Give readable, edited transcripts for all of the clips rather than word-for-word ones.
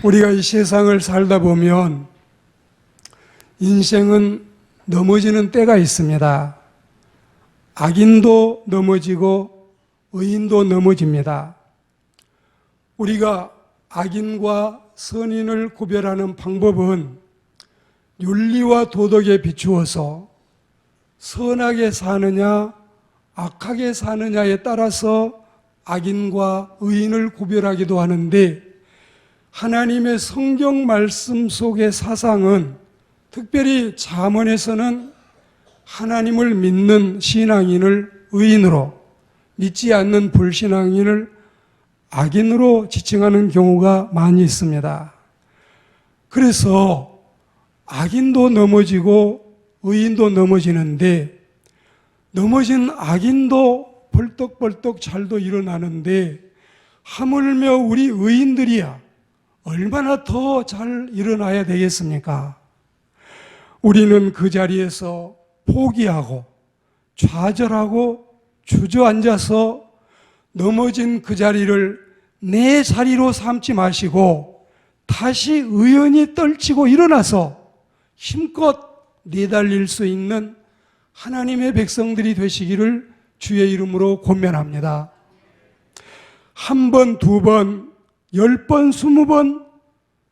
우리가 이 세상을 살다 보면 인생은 넘어지는 때가 있습니다. 악인도 넘어지고 의인도 넘어집니다. 우리가 악인과 선인을 구별하는 방법은 윤리와 도덕에 비추어서 선하게 사느냐 악하게 사느냐에 따라서 악인과 의인을 구별하기도 하는데, 하나님의 성경 말씀 속의 사상은, 특별히 잠언에서는 하나님을 믿는 신앙인을 의인으로, 믿지 않는 불신앙인을 악인으로 지칭하는 경우가 많이 있습니다. 그래서 악인도 넘어지고 의인도 넘어지는데, 넘어진 악인도 벌떡벌떡 잘도 일어나는데, 하물며 우리 의인들이야 얼마나 더 잘 일어나야 되겠습니까? 우리는 그 자리에서 포기하고 좌절하고 주저앉아서 넘어진 그 자리를 내 자리로 삼지 마시고 다시 의연히 떨치고 일어나서 힘껏 내달릴 수 있는 하나님의 백성들이 되시기를 주의 이름으로 권면합니다. 한 번, 두 번, 10번, 20번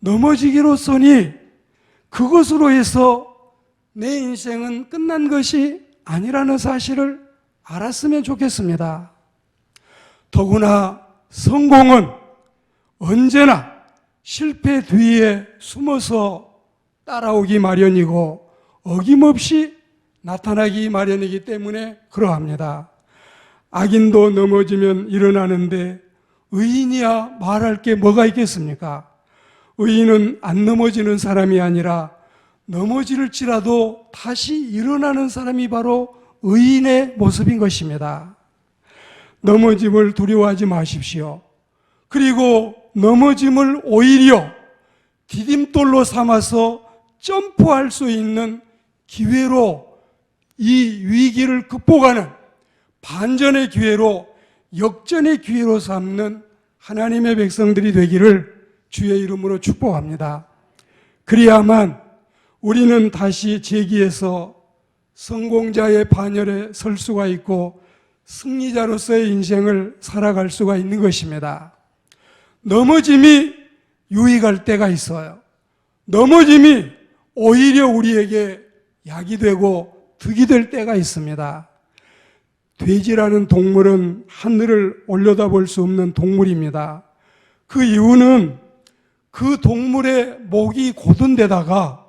넘어지기로써니 그것으로 해서 내 인생은 끝난 것이 아니라는 사실을 알았으면 좋겠습니다. 더구나 성공은 언제나 실패 뒤에 숨어서 따라오기 마련이고 어김없이 나타나기 마련이기 때문에 그러합니다. 악인도 넘어지면 일어나는데 의인이야 말할 게 뭐가 있겠습니까? 의인은 안 넘어지는 사람이 아니라 넘어질지라도 다시 일어나는 사람이 바로 의인의 모습인 것입니다. 넘어짐을 두려워하지 마십시오. 그리고 넘어짐을 오히려 디딤돌로 삼아서 점프할 수 있는 기회로, 이 위기를 극복하는 반전의 기회로, 역전의 기회로 삼는 하나님의 백성들이 되기를 주의 이름으로 축복합니다. 그래야만 우리는 다시 재기에서 성공자의 반열에 설 수가 있고 승리자로서의 인생을 살아갈 수가 있는 것입니다. 넘어짐이 유익할 때가 있어요. 넘어짐이 오히려 우리에게 약이 되고 득이 될 때가 있습니다. 돼지라는 동물은 하늘을 올려다볼 수 없는 동물입니다. 그 이유는 그 동물의 목이 곧은 데다가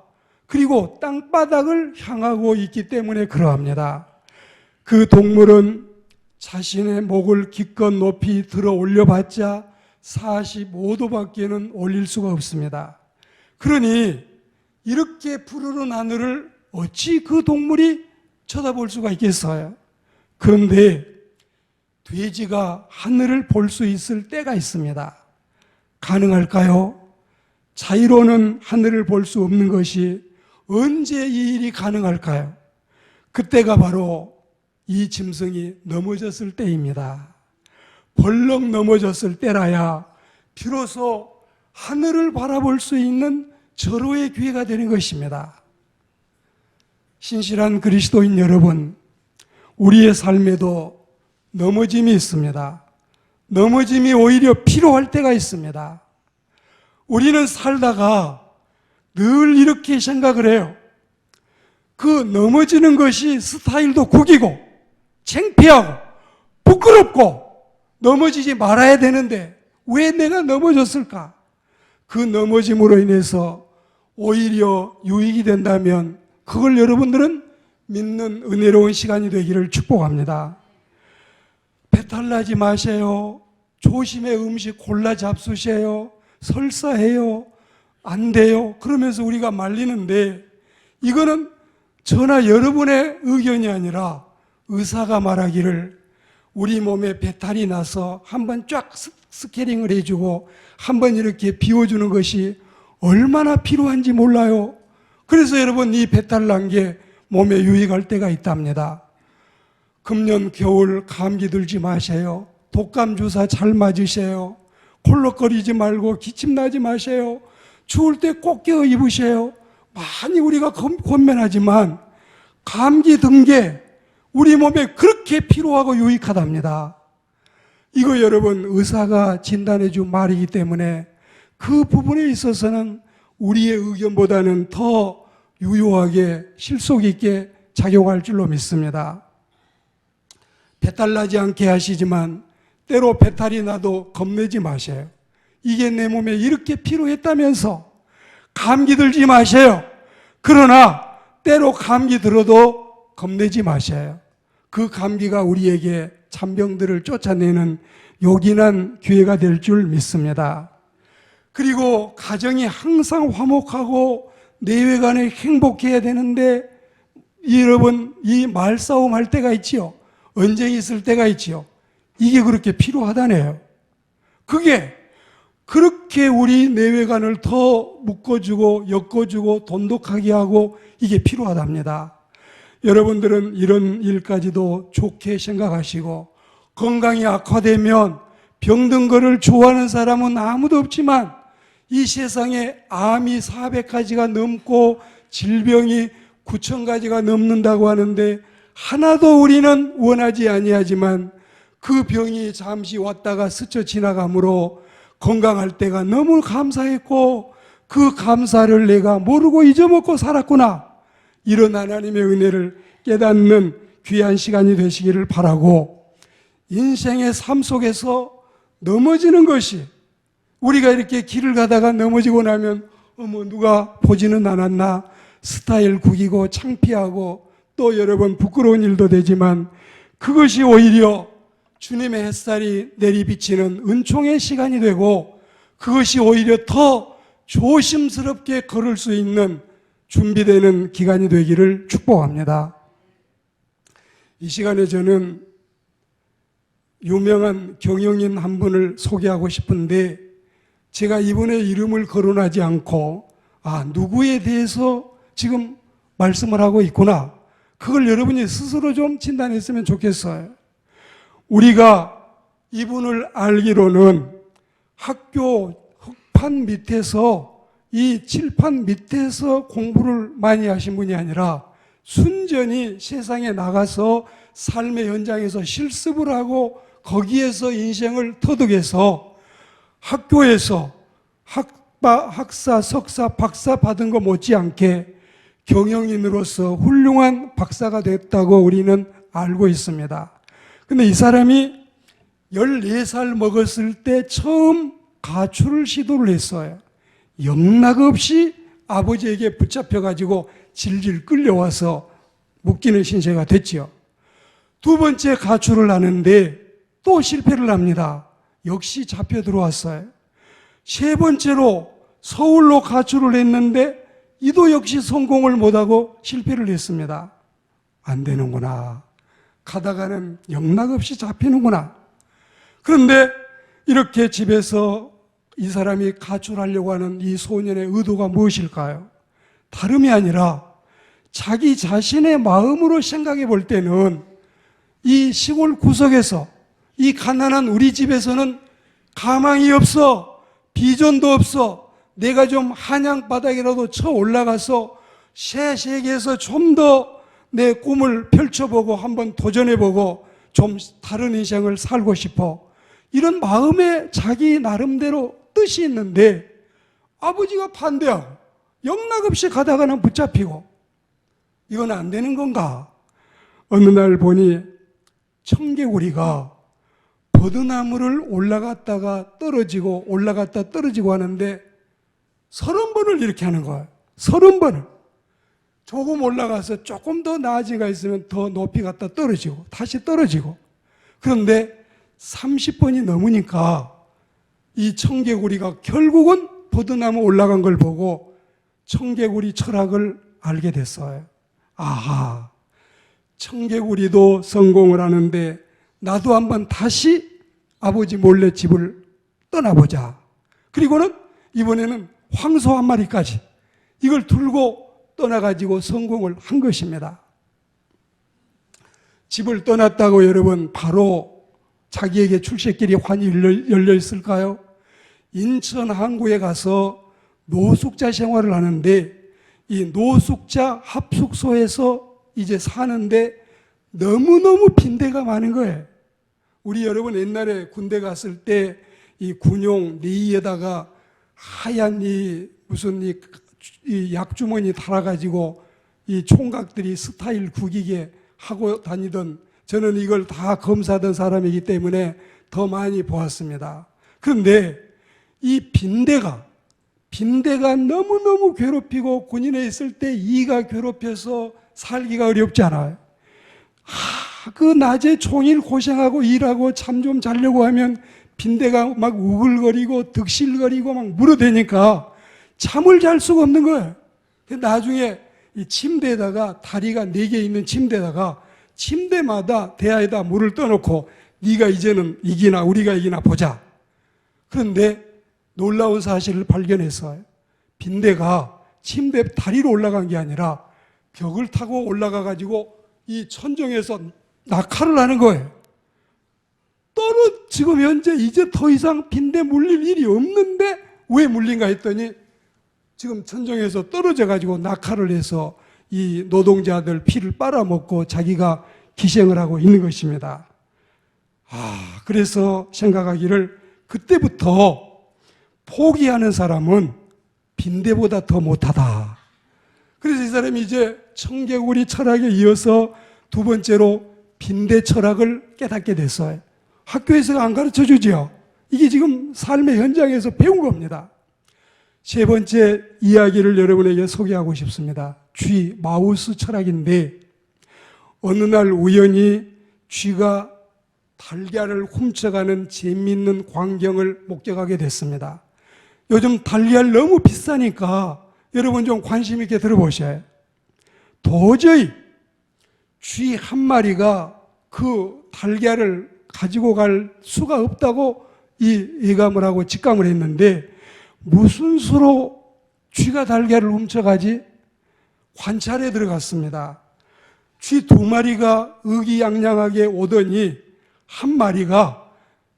그리고 땅바닥을 향하고 있기 때문에 그러합니다. 그 동물은 자신의 목을 기껏 높이 들어 올려봤자 45도밖에는 올릴 수가 없습니다. 그러니 이렇게 푸르른 하늘을 어찌 그 동물이 쳐다볼 수가 있겠어요? 그런데 돼지가 하늘을 볼 수 있을 때가 있습니다. 가능할까요? 자의로는 하늘을 볼 수 없는 것이 언제 이 일이 가능할까요? 그때가 바로 이 짐승이 넘어졌을 때입니다. 벌렁 넘어졌을 때라야 비로소 하늘을 바라볼 수 있는 절호의 기회가 되는 것입니다. 신실한 그리스도인 여러분, 우리의 삶에도 넘어짐이 있습니다. 넘어짐이 오히려 필요할 때가 있습니다. 우리는 살다가 늘 이렇게 생각을 해요. 그 넘어지는 것이 스타일도 구기고 창피하고 부끄럽고 넘어지지 말아야 되는데 왜 내가 넘어졌을까? 그 넘어짐으로 인해서 오히려 유익이 된다면 그걸 여러분들은 믿는 은혜로운 시간이 되기를 축복합니다. 배탈나지 마세요. 조심해 음식 골라 잡수세요. 설사해요. 안 돼요. 그러면서 우리가 말리는데 이거는 저나 여러분의 의견이 아니라 의사가 말하기를 우리 몸에 배탈이 나서 한번 쫙 스케링을 해주고 한번 이렇게 비워주는 것이 얼마나 필요한지 몰라요. 그래서 여러분 이 배탈 난 게 몸에 유익할 때가 있답니다. 금년 겨울 감기 들지 마세요. 독감 주사 잘 맞으세요. 콜록거리지 말고 기침 나지 마세요. 추울 때 꼭 껴 입으셔요. 많이 우리가 권면하지만 감기 등게 우리 몸에 그렇게 필요하고 유익하답니다. 이거 여러분 의사가 진단해 준 말이기 때문에 그 부분에 있어서는 우리의 의견보다는 더 유효하게 실속 있게 작용할 줄로 믿습니다. 배탈 나지 않게 하시지만 때로 배탈이 나도 겁내지 마세요. 이게 내 몸에 이렇게 필요했다면서 감기 들지 마세요. 그러나 때로 감기 들어도 겁내지 마세요. 그 감기가 우리에게 잔병들을 쫓아내는 요긴한 기회가 될 줄 믿습니다. 그리고 가정이 항상 화목하고 내외간에 행복해야 되는데 여러분 이 말싸움 할 때가 있지요. 언쟁이 있을 때가 있지요. 이게 그렇게 필요하다네요. 그게 그렇게 우리 내외간을 더 묶어주고 엮어주고 돈독하게 하고 이게 필요하답니다. 여러분들은 이런 일까지도 좋게 생각하시고 건강이 악화되면 병든 거를 좋아하는 사람은 아무도 없지만 이 세상에 암이 400가지가 넘고 질병이 9,000가지가 넘는다고 하는데 하나도 우리는 원하지 아니하지만 그 병이 잠시 왔다가 스쳐 지나가므로 건강할 때가 너무 감사했고 그 감사를 내가 모르고 잊어먹고 살았구나. 이런 하나님의 은혜를 깨닫는 귀한 시간이 되시기를 바라고 인생의 삶 속에서 넘어지는 것이 우리가 이렇게 길을 가다가 넘어지고 나면 어머 누가 보지는 않았나 스타일 구기고 창피하고 또 여러 번 부끄러운 일도 되지만 그것이 오히려 주님의 햇살이 내리비치는 은총의 시간이 되고 그것이 오히려 더 조심스럽게 걸을 수 있는 준비되는 기간이 되기를 축복합니다. 이 시간에 저는 유명한 경영인 한 분을 소개하고 싶은데 제가 이번에 이름을 거론하지 않고 누구에 대해서 지금 말씀을 하고 있구나. 그걸 여러분이 스스로 좀 진단했으면 좋겠어요. 우리가 이분을 알기로는 학교 흑판 밑에서 이 칠판 밑에서 공부를 많이 하신 분이 아니라 순전히 세상에 나가서 삶의 현장에서 실습을 하고 거기에서 인생을 터득해서 학교에서 학사, 석사, 박사 받은 거 못지않게 경영인으로서 훌륭한 박사가 됐다고 우리는 알고 있습니다. 근데 이 사람이 14살 먹었을 때 처음 가출을 시도를 했어요. 영락없이 아버지에게 붙잡혀가지고 질질 끌려와서 묶이는 신세가 됐지요. 두 번째 가출을 하는데 또 실패를 합니다. 역시 잡혀 들어왔어요. 세 번째로 서울로 가출을 했는데 이도 역시 성공을 못하고 실패를 했습니다. 안 되는구나. 가다가는 영락없이 잡히는구나. 그런데 이렇게 집에서 이 사람이 가출하려고 하는 이 소년의 의도가 무엇일까요? 다름이 아니라 자기 자신의 마음으로 생각해 볼 때는 이 시골 구석에서 이 가난한 우리 집에서는 가망이 없어, 비전도 없어, 내가 좀 한양 바닥이라도 쳐 올라가서 새 세계에서 좀 더 내 꿈을 펼쳐보고 한번 도전해보고 좀 다른 인생을 살고 싶어. 이런 마음에 자기 나름대로 뜻이 있는데 아버지가 반대하고 영락없이 가다가는 붙잡히고 이건 안 되는 건가? 어느 날 보니 청개구리가 버드나무를 올라갔다가 떨어지고 올라갔다 떨어지고 하는데 30번을 이렇게 하는 거예요. 30번을. 조금 올라가서 조금 더 나아지가 있으면 더 높이 갔다 떨어지고 다시 떨어지고. 그런데 30번이 넘으니까 이 청개구리가 결국은 버드나무 올라간 걸 보고 청개구리 철학을 알게 됐어요. 아하, 청개구리도 성공을 하는데 나도 한번 다시 아버지 몰래 집을 떠나보자. 그리고는 이번에는 황소 한 마리까지 이걸 들고 떠나가지고 성공을 한 것입니다. 집을 떠났다고 여러분 바로 자기에게 출세길이 환히 열려 있을까요? 인천 항구에 가서 노숙자 생활을 하는데 이 노숙자 합숙소에서 이제 사는데 너무너무 빈대가 많은 거예요. 우리 여러분 옛날에 군대 갔을 때 이 군용 네이에다가 하얀 이 무슨 이 약주머니 달아가지고 이 총각들이 스타일 구기게 하고 다니던, 저는 이걸 다 검사하던 사람이기 때문에 더 많이 보았습니다. 그런데 이 빈대가 너무너무 괴롭히고 군인에 있을 때 이가 괴롭혀서 살기가 어렵지 않아요. 그 낮에 종일 고생하고 일하고 잠 좀 자려고 하면 빈대가 막 우글거리고 득실거리고 막 물어대니까 잠을 잘 수가 없는 거예요. 나중에 이 침대에다가 다리가 4개 있는 침대에다가 침대마다 대야에다 물을 떠놓고 네가 이제는 이기나 우리가 이기나 보자. 그런데 놀라운 사실을 발견했어요. 빈대가 침대 다리로 올라간 게 아니라 벽을 타고 올라가 가지고 이 천정에서 낙하를 하는 거예요. 지금 현재 이제 더 이상 빈대 물릴 일이 없는데 왜 물린가 했더니 지금 천정에서 떨어져 가지고 낙하를 해서 이 노동자들 피를 빨아먹고 자기가 기생을 하고 있는 것입니다. 그래서 생각하기를 그때부터 포기하는 사람은 빈대보다 더 못하다. 그래서 이 사람이 이제 청개구리 철학에 이어서 두 번째로 빈대 철학을 깨닫게 됐어요. 학교에서 안 가르쳐 주지요. 이게 지금 삶의 현장에서 배운 겁니다. 세 번째 이야기를 여러분에게 소개하고 싶습니다. 쥐 마우스 철학인데, 어느 날 우연히 쥐가 달걀을 훔쳐가는 재미있는 광경을 목격하게 됐습니다. 요즘 달걀 너무 비싸니까 여러분 좀 관심 있게 들어보셔요. 도저히 쥐 한 마리가 그 달걀을 가지고 갈 수가 없다고 예감을 하고 직감을 했는데, 무슨 수로 쥐가 달걀을 훔쳐가지? 관찰에 들어갔습니다. 쥐 2마리가 의기양양하게 오더니 한 마리가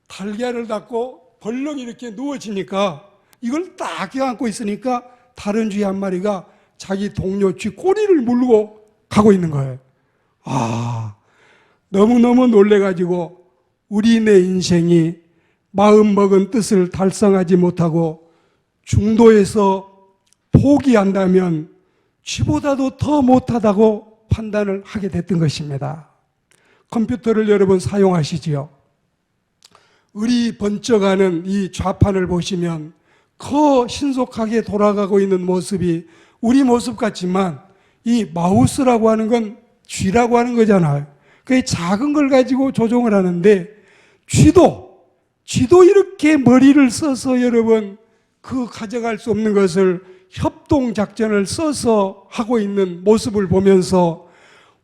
달걀을 닫고 벌렁 이렇게 누워지니까 이걸 딱 껴안고 있으니까 다른 쥐 한 마리가 자기 동료 쥐 꼬리를 물고 가고 있는 거예요. 너무너무 놀래가지고 우리네 인생이 마음먹은 뜻을 달성하지 못하고 중도에서 포기한다면 쥐보다도 더 못하다고 판단을 하게 됐던 것입니다. 컴퓨터를 여러분 사용하시지요? 을이 번쩍하는 이 좌판을 보시면 신속하게 돌아가고 있는 모습이 우리 모습 같지만 이 마우스라고 하는 건 쥐라고 하는 거잖아요. 그 작은 걸 가지고 조종을 하는데 쥐도 이렇게 머리를 써서 여러분 가져갈 수 없는 것을 협동작전을 써서 하고 있는 모습을 보면서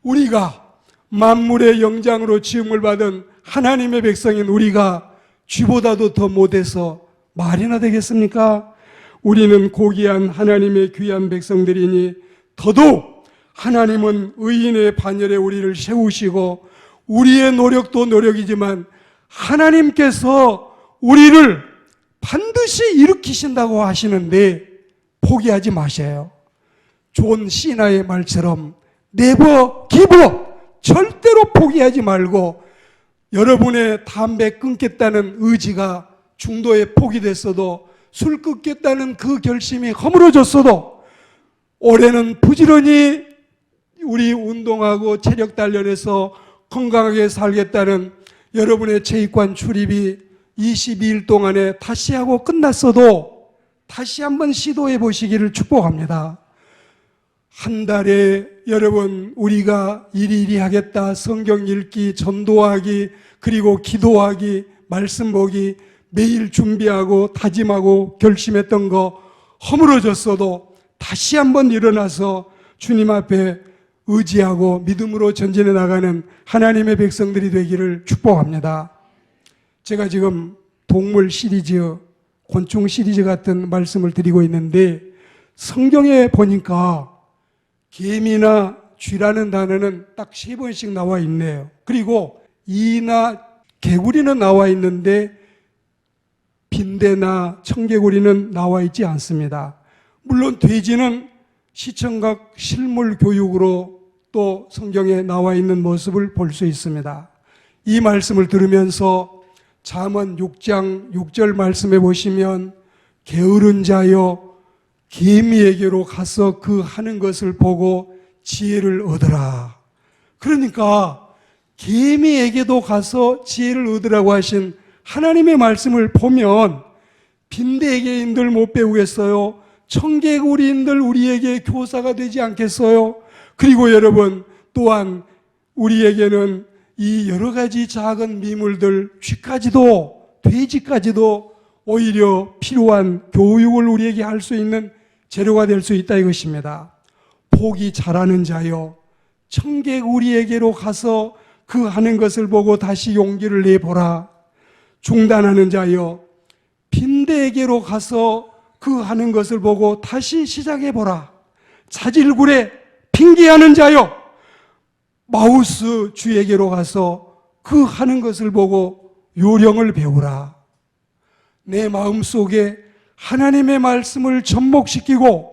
우리가 만물의 영장으로 지음을 받은 하나님의 백성인 우리가 쥐보다도 더 못해서 말이나 되겠습니까? 우리는 고귀한 하나님의 귀한 백성들이니 더더욱 하나님은 의인의 반열에 우리를 세우시고 우리의 노력도 노력이지만 하나님께서 우리를 반드시 일으키신다고 하시는데 포기하지 마세요. 존 시나의 말처럼 never give up, 절대로 포기하지 말고 여러분의 담배 끊겠다는 의지가 중도에 포기됐어도 술 끊겠다는 그 결심이 허물어졌어도 올해는 부지런히 우리 운동하고 체력 단련해서 건강하게 살겠다는 여러분의 체육관 출입이 22일 동안에 다시 하고 끝났어도 다시 한번 시도해 보시기를 축복합니다. 한 달에 여러분 우리가 일일이 하겠다, 성경 읽기, 전도하기, 그리고 기도하기, 말씀 보기 매일 준비하고 다짐하고 결심했던 거 허물어졌어도 다시 한번 일어나서 주님 앞에 의지하고 믿음으로 전진해 나가는 하나님의 백성들이 되기를 축복합니다. 제가 지금 동물 시리즈, 곤충 시리즈 같은 말씀을 드리고 있는데 성경에 보니까 개미나 쥐라는 단어는 딱 3번씩 나와 있네요. 그리고 이나 개구리는 나와 있는데 빈대나 청개구리는 나와 있지 않습니다. 물론 돼지는 시청각 실물 교육으로 또 성경에 나와 있는 모습을 볼 수 있습니다. 이 말씀을 들으면서 잠언 6장 6절 말씀에 보시면 게으른 자여 개미에게로 가서 그 하는 것을 보고 지혜를 얻으라. 그러니까 개미에게도 가서 지혜를 얻으라고 하신 하나님의 말씀을 보면 빈대개인들 못 배우겠어요? 청개구리인들 우리에게 교사가 되지 않겠어요? 그리고 여러분 또한 우리에게는 이 여러 가지 작은 미물들, 쥐까지도 돼지까지도 오히려 필요한 교육을 우리에게 할 수 있는 재료가 될 수 있다 이것입니다. 포기 잘하는 자여 청개구리에게로 가서 그 하는 것을 보고 다시 용기를 내보라. 중단하는 자여 빈대에게로 가서 그 하는 것을 보고 다시 시작해보라. 자질구레 핑계하는 자여 마우스 주에게로 가서 그 하는 것을 보고 요령을 배우라. 내 마음속에 하나님의 말씀을 접목시키고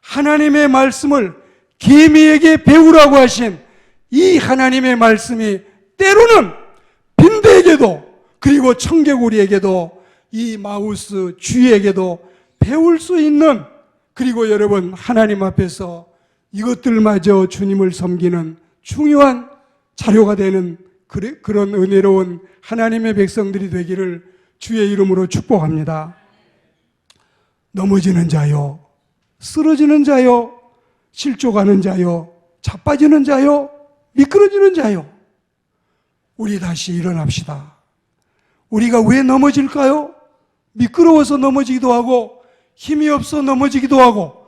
하나님의 말씀을 개미에게 배우라고 하신 이 하나님의 말씀이 때로는 빈대에게도 그리고 청개구리에게도 이 마우스 쥐에게도 배울 수 있는, 그리고 여러분 하나님 앞에서 이것들마저 주님을 섬기는 중요한 자료가 되는 그런 은혜로운 하나님의 백성들이 되기를 주의 이름으로 축복합니다. 넘어지는 자요, 쓰러지는 자요, 실족하는 자요, 자빠지는 자요, 미끄러지는 자요, 우리 다시 일어납시다. 우리가 왜 넘어질까요? 미끄러워서 넘어지기도 하고 힘이 없어 넘어지기도 하고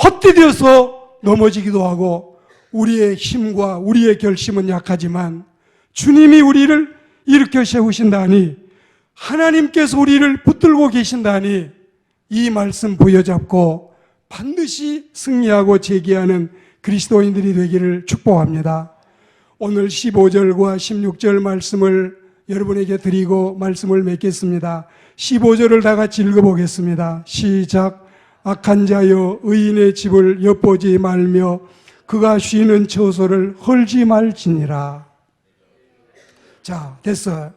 헛디뎌서 넘어지기도 하고 우리의 힘과 우리의 결심은 약하지만 주님이 우리를 일으켜 세우신다니, 하나님께서 우리를 붙들고 계신다니 이 말씀 부여잡고 반드시 승리하고 재기하는 그리스도인들이 되기를 축복합니다. 오늘 15절과 16절 말씀을 여러분에게 드리고 말씀을 맺겠습니다. 15절을 다 같이 읽어보겠습니다. 시작. 악한 자여 의인의 집을 엿보지 말며 그가 쉬는 처소를 헐지 말지니라. 자, 됐어요.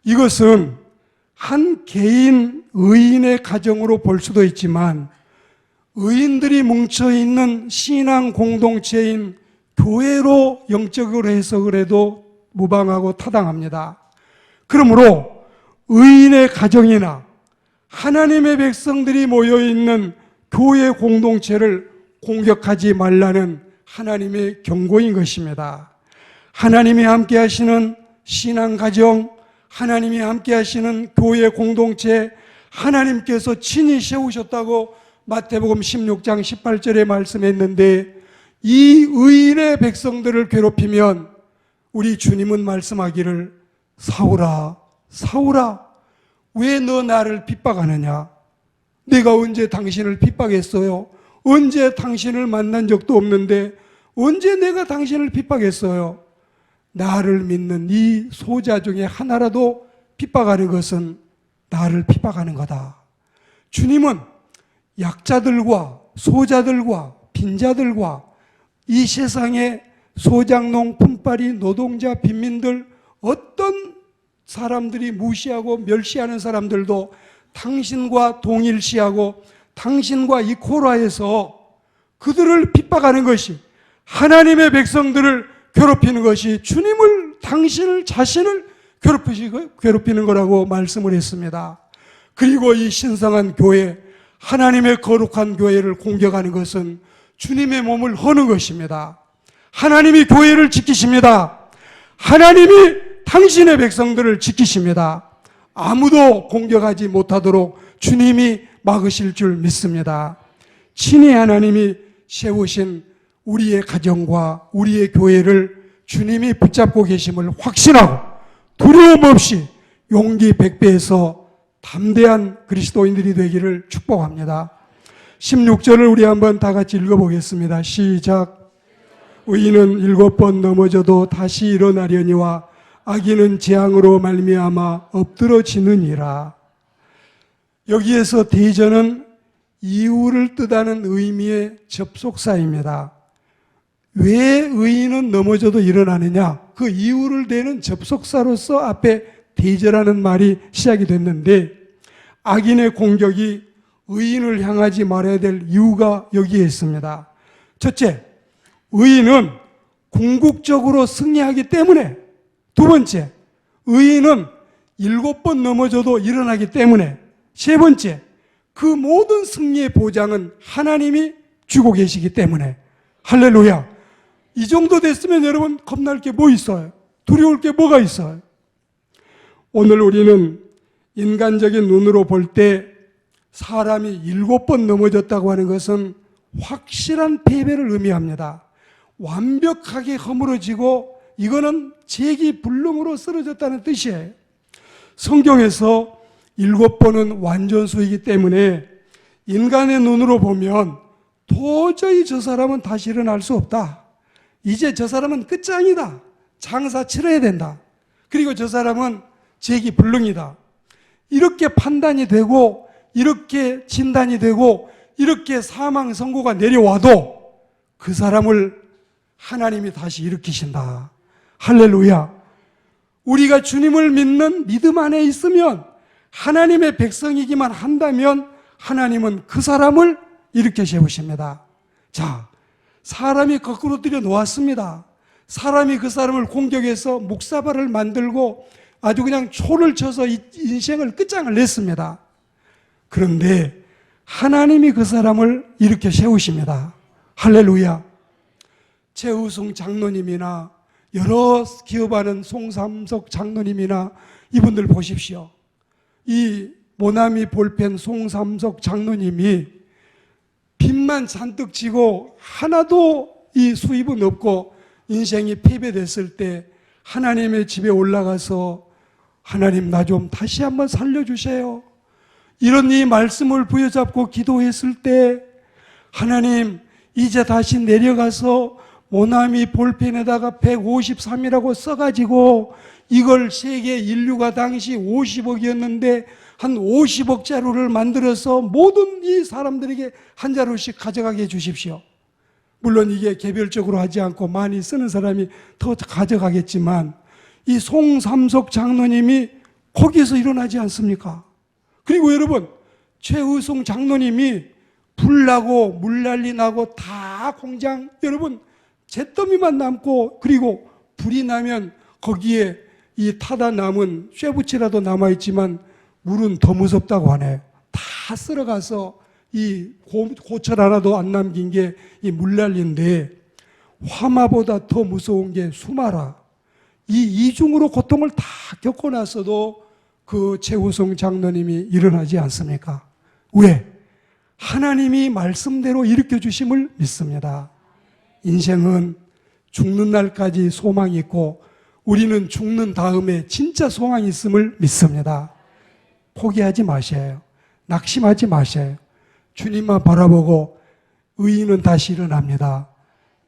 이것은 한 개인 의인의 가정으로 볼 수도 있지만 의인들이 뭉쳐있는 신앙 공동체인 교회로 영적으로 해석을 해도 무방하고 타당합니다. 그러므로 의인의 가정이나 하나님의 백성들이 모여있는 교회 공동체를 공격하지 말라는 하나님의 경고인 것입니다. 하나님이 함께 하시는 신앙 가정, 하나님이 함께 하시는 교회 공동체, 하나님께서 친히 세우셨다고 마태복음 16장 18절에 말씀했는데 이 의인의 백성들을 괴롭히면 우리 주님은 말씀하기를 사울아, 사울아, 왜 너 나를 핍박하느냐? 내가 언제 당신을 핍박했어요? 언제 당신을 만난 적도 없는데 언제 내가 당신을 핍박했어요? 나를 믿는 이 소자 중에 하나라도 핍박하는 것은 나를 핍박하는 거다. 주님은 약자들과 소자들과 빈자들과 이 세상의 소장농, 품팔이, 노동자, 빈민들, 어떤 사람들이 무시하고 멸시하는 사람들도 당신과 동일시하고 당신과 이코라해서 그들을 핍박하는 것이, 하나님의 백성들을 괴롭히는 것이 주님을, 당신을, 자신을 괴롭히는 거라고 말씀을 했습니다. 그리고 이 신성한 교회, 하나님의 거룩한 교회를 공격하는 것은 주님의 몸을 허는 것입니다. 하나님이 교회를 지키십니다. 하나님이 당신의 백성들을 지키십니다. 아무도 공격하지 못하도록 주님이 막으실 줄 믿습니다. 친히 하나님이 세우신 우리의 가정과 우리의 교회를 주님이 붙잡고 계심을 확신하고 두려움 없이 용기 100배에서 담대한 그리스도인들이 되기를 축복합니다. 16절을 우리 한번 다 같이 읽어보겠습니다. 시작. 의인은 7번 넘어져도 다시 일어나려니와 악인은 재앙으로 말미암아 엎드러지느니라. 여기에서 대전은 이유를 뜻하는 의미의 접속사입니다. 왜 의인은 넘어져도 일어나느냐? 그 이유를 대는 접속사로서 앞에 대저라는 말이 시작이 됐는데, 악인의 공격이 의인을 향하지 말아야 될 이유가 여기에 있습니다. 첫째, 의인은 궁극적으로 승리하기 때문에. 두 번째, 의인은 7번 넘어져도 일어나기 때문에. 세 번째, 그 모든 승리의 보장은 하나님이 주고 계시기 때문에. 할렐루야. 이 정도 됐으면 여러분 겁날 게 뭐 있어요? 두려울 게 뭐가 있어요? 오늘 우리는 인간적인 눈으로 볼 때 사람이 7번 넘어졌다고 하는 것은 확실한 패배를 의미합니다. 완벽하게 허물어지고 이거는 재기불능으로 쓰러졌다는 뜻이에요. 성경에서 7번은 완전수이기 때문에 인간의 눈으로 보면 도저히 저 사람은 다시 일어날 수 없다. 이제 저 사람은 끝장이다. 장사 치러야 된다. 그리고 저 사람은 재기불능이다. 이렇게 판단이 되고 이렇게 진단이 되고 이렇게 사망 선고가 내려와도 그 사람을 하나님이 다시 일으키신다. 할렐루야. 우리가 주님을 믿는 믿음 안에 있으면, 하나님의 백성이기만 한다면 하나님은 그 사람을 일으켜 세우십니다. 자, 사람이 거꾸로 들여 놓았습니다. 사람이 그 사람을 공격해서 묵사발을 만들고 아주 그냥 초를 쳐서 인생을 끝장을 냈습니다. 그런데 하나님이 그 사람을 일으켜 세우십니다. 할렐루야. 최우승 장로님이나 여러 기업하는 송삼석 장로님이나 이분들 보십시오. 이 모나미 볼펜 송삼석 장로님이 빚만 잔뜩 지고 하나도 이 수입은 없고 인생이 패배됐을 때 하나님의 집에 올라가서 하나님 나 좀 다시 한번 살려주세요. 이런 이 말씀을 부여잡고 기도했을 때 하나님 이제 다시 내려가서 모나미 볼펜에다가 153이라고 써가지고 이걸 세계 인류가 당시 50억이었는데 한 50억 자루를 만들어서 모든 이 사람들에게 한 자루씩 가져가게 해주십시오. 물론 이게 개별적으로 하지 않고 많이 쓰는 사람이 더 가져가겠지만 이 송삼석 장로님이 거기에서 일어나지 않습니까? 그리고 여러분, 최의송 장로님이 불나고 물난리 나고 다 공장, 여러분 잿더미만 남고, 그리고 불이 나면 거기에 이 타다 남은 쇠붙이라도 남아있지만 물은 더 무섭다고 하네요. 다 쓸어가서 이 고철 하나도 안 남긴 게 이 물난리인데, 화마보다 더 무서운 게 수마라. 이 이중으로 고통을 다 겪고 나서도 그 최우성 장로님이 일어나지 않습니까? 왜? 하나님이 말씀대로 일으켜 주심을 믿습니다. 인생은 죽는 날까지 소망이 있고 우리는 죽는 다음에 진짜 소망이 있음을 믿습니다. 포기하지 마셔요. 낙심하지 마셔요. 주님만 바라보고 의인은 다시 일어납니다.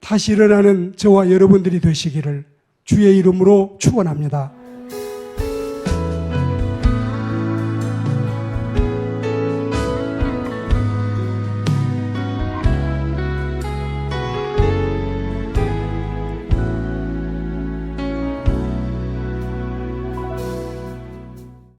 다시 일어나는 저와 여러분들이 되시기를 주의 이름으로 축원합니다.